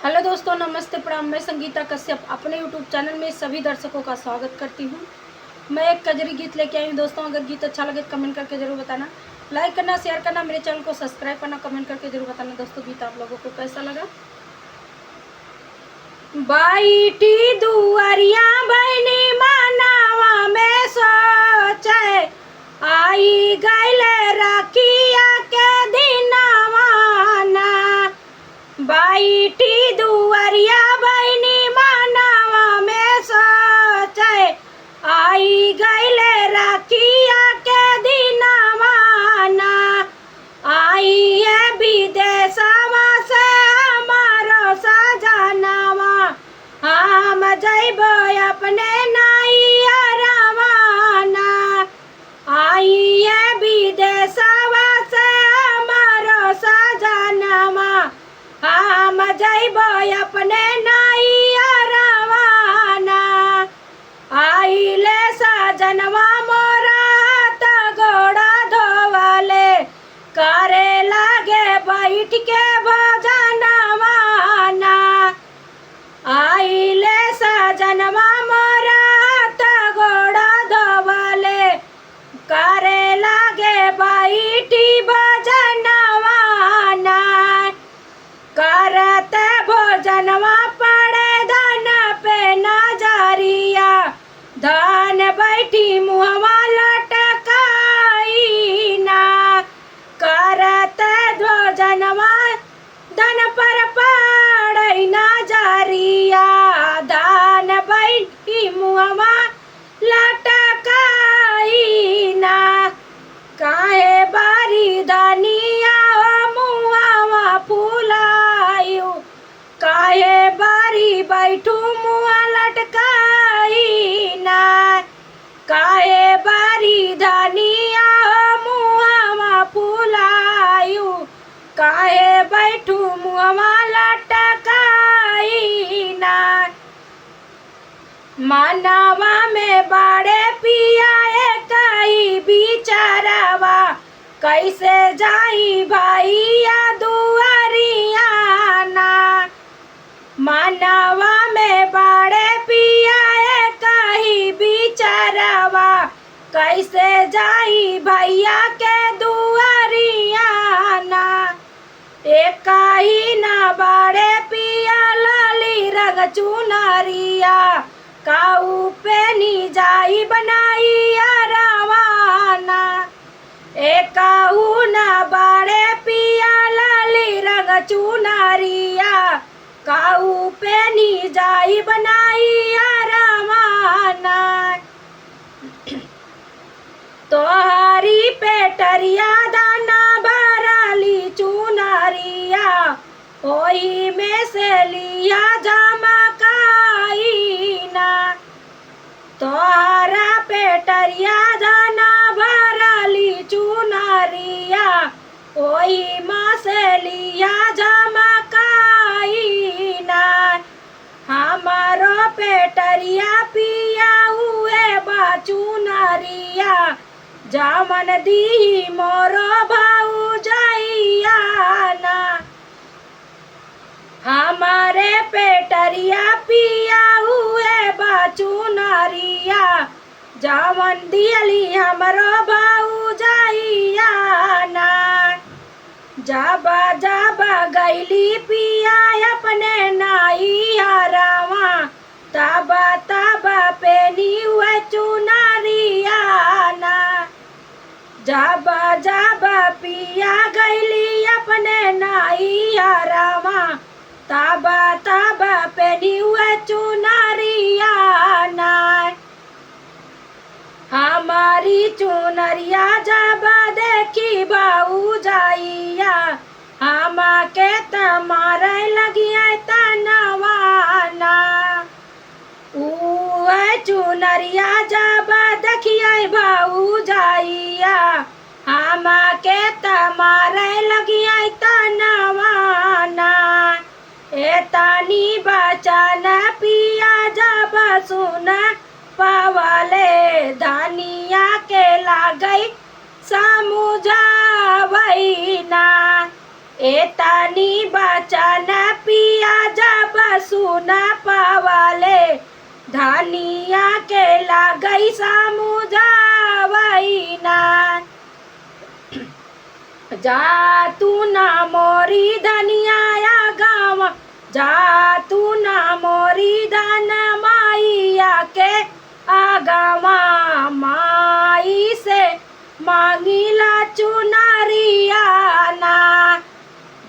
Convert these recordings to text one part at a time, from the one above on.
Hello दोस्तों, नमस्ते प्रणाम। मैं संगीता कश्यप अपने यूट्यूब चैनल में सभी दर्शकों का स्वागत करती हूँ। मैं एक कजरी गीत लेके आई हूँ दोस्तों। अगर गीत अच्छा लगे तो कमेंट करके ज़रूर बताना, लाइक करना, शेयर करना, मेरे चैनल को सब्सक्राइब करना, कमेंट करके ज़रूर बताना दोस्तों गीत आप लोगों को कैसा लगा। बाईटी दुआरिया बहनी मानावा में सोचे, आई गैले राखिया के दिनवाना। बाईटी दुआरिया बहनी मानावा में सोचे, आई गैले राखिया के दिनवाना। आई है विदेशवा से हमारो सजनवा, हम जइबो अपने नैया रवाना। आई है विदेशवा से हमारो सजनवा, हम जइबो अपने नैया रवाना। आइले सजनवा मोरा हाथ गोड़ा धोवले, करे लागे बैठ के भजनवाना। आइले सजनवा मोरा हाथ गोड़ा धोवले, करे लागे बैठी भजनवाना। करते भोजनवा पड़े धन पे नजरिया, धन बैठी मुहवा लटकाई ना। करते भोजनवा धन पर पड़े नजरिया, धन बैठी मुहवा लटकाई ना। काहे बारी धनिया मुहवा फुलायु, काहे बारी बैठू मुआ लटकाई ना। काहे बारी धनिया मुहवा फुलायु, काहे बैठू मुहवा लटकाई ना। मानवा में बाड़े पिया कई बिचारवा, कैसे जाई भैया दुआरियाना। मानवा में बाड़े पिया कई बिचारवा, कैसे जाई भैया के दुआरियाना। एक ही ना बाड़े पिया लाली रंग चुनरिया, काऊ पे नी जाई बनाई रवाना। एकाऊ ना बाड़े पिया लाली रंग चुनरिया, काऊ पे नी जाई बनाई रवाना। तोहरी पेटरिया दाना भराली चुनरिया, ओही में से लिया जमकाई ना। तोहरा पेटरिया दाना भराली चुनरिया, ओही में से लिया जमकाई ना। हमारो पेटरिया पिया हुए बाचुनरिया, जामन दी मोरो भाऊ जाइया ना। हमारे पेटरिया पिया हुए बाचुनरिया, जामन दियली हमरो भाऊ जाइया ना। जाबा जाबा गैली पिया अपने नाइया रावा, ताबा ताबा पेनी हुए चुनरिया ना। जाबा जाबा पिया गैली अपने नाइया रावा, ताबा ताबा पेनी हुए चुनरिया ना। हमारी चुनरिया जाबा देखी बाऊ जाइया, हमा के तमारे लगिया तनवाना। उए चुनरिया जाबा देखिया बाऊ जाइया, हमा के तमारे लगिया तनवाना। एतानी बचन पिया जब सुन पावले, धनिया के लागई समझावैना। एतानी बचन पिया जा न पावाले धनिया के लागई समुझावैना जा तू ना मोरी धनिया गाँव जा तू ना मोरी धन माइया के आगवा माई से मांगिला चुनरिया ना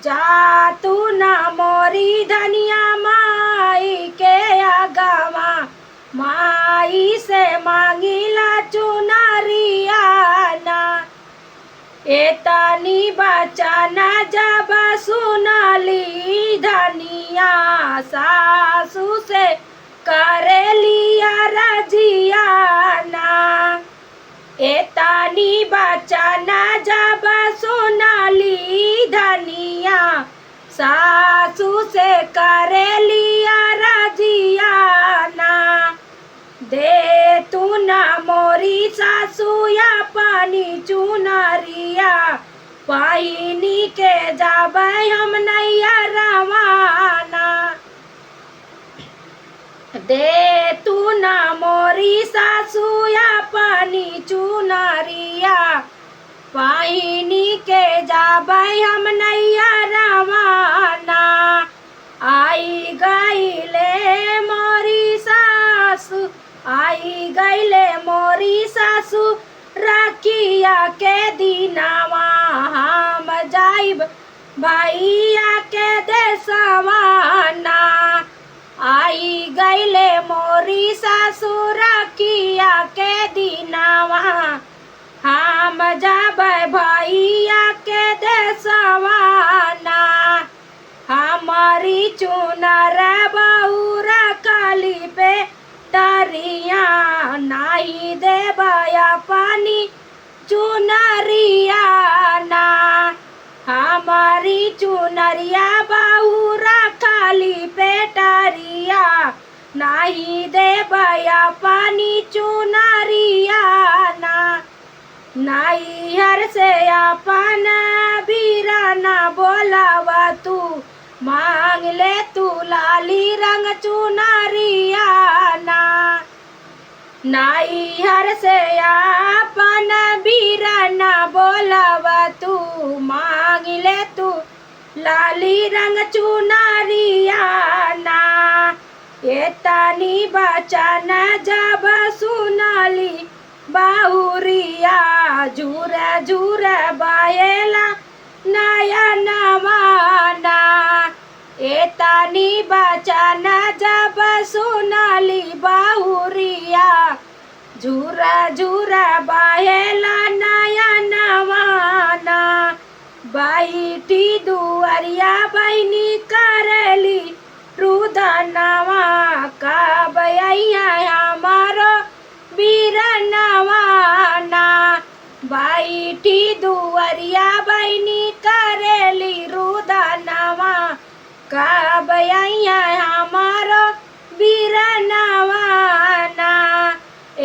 जा तू ना मोरी धनिया माई के आगवा माई से मांगिला चुनरिया ना एतनी बचन जब सुनली धनिया सासू से करेलिया रजियाना एतनी बचन जब सुनली धनिया सासू से करेलिया रजियाना दे तू ना मोरी सासू या पानी चुनरिया पाइनी के जाबै हम नैया रवाना दे तू ना मोरी सासू या पानी चुनरिया पाइनी के जाबै हम नैया रवाना आई गईले मोरी सासू आई गईले मोरी सासू राखिया के दिनवा हम जाइब भैया के देशवाना आई गईले मोरी सासू राखिया के दिनवा हम जाबै भैया के देशवाना हमारी चुनर बहुरा काली पे तरिया नहीं देबया पानी चुनरिया ना हमारी चुनरिया बहुरा खाली पेटरिया नहीं देबया पानी चुनरिया ना नैहर से अपन बीराना बोलावा तू मांग ले तू लाली रंग चुनरिया ना नैहर से अपन बीराना बोलावा तू मांग ले तू लाली रंग चुनरिया ना एतनी बचन जब सुनली बाहुरिया झूर झूर बायला नयनवाना एतनी बचन जब सुनली बाहुरिया झूर झूर बायला नयनवाना बैठी दुआरिया बहनी करली रुदनवा कब हमारो बीरनवाना बैठी दुआरिया बहनी करेली रुदनवा कब हमारो बीरनवाना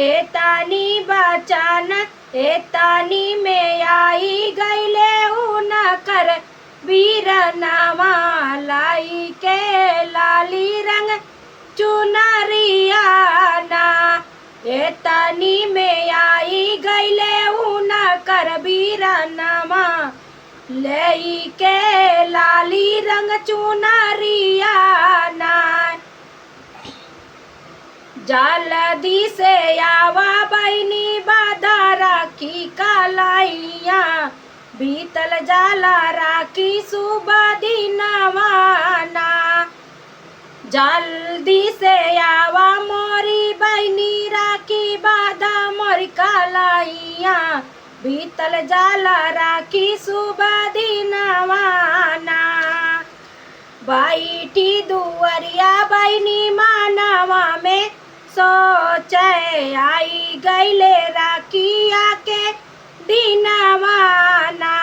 एतनी बचन एतनी में आई गईले उनकर बीरनवा लाई के लाली रंग चुनरिया ना एतनी में आई गईले उनकर बीरनवा लई के लाली रंग चुनरिया ना जल्दी से आवा बहनी बाधा राखी कलाइया बीतल जाला राखी सुबह दिनवाना जल्दी से आवा मोरी बहनी राखी बाधा मोरी कलाइया बीतल जाला राखी सुबह दिनवाना बैठी दुआरिया बहनी मानवा में सोचे आई गईले राखिया के दिनवाना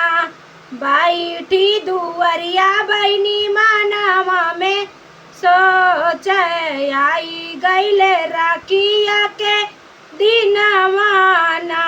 बैठी दुआरिया बहनी मानवा में सोचे आई गईले राखिया के दिनवाना।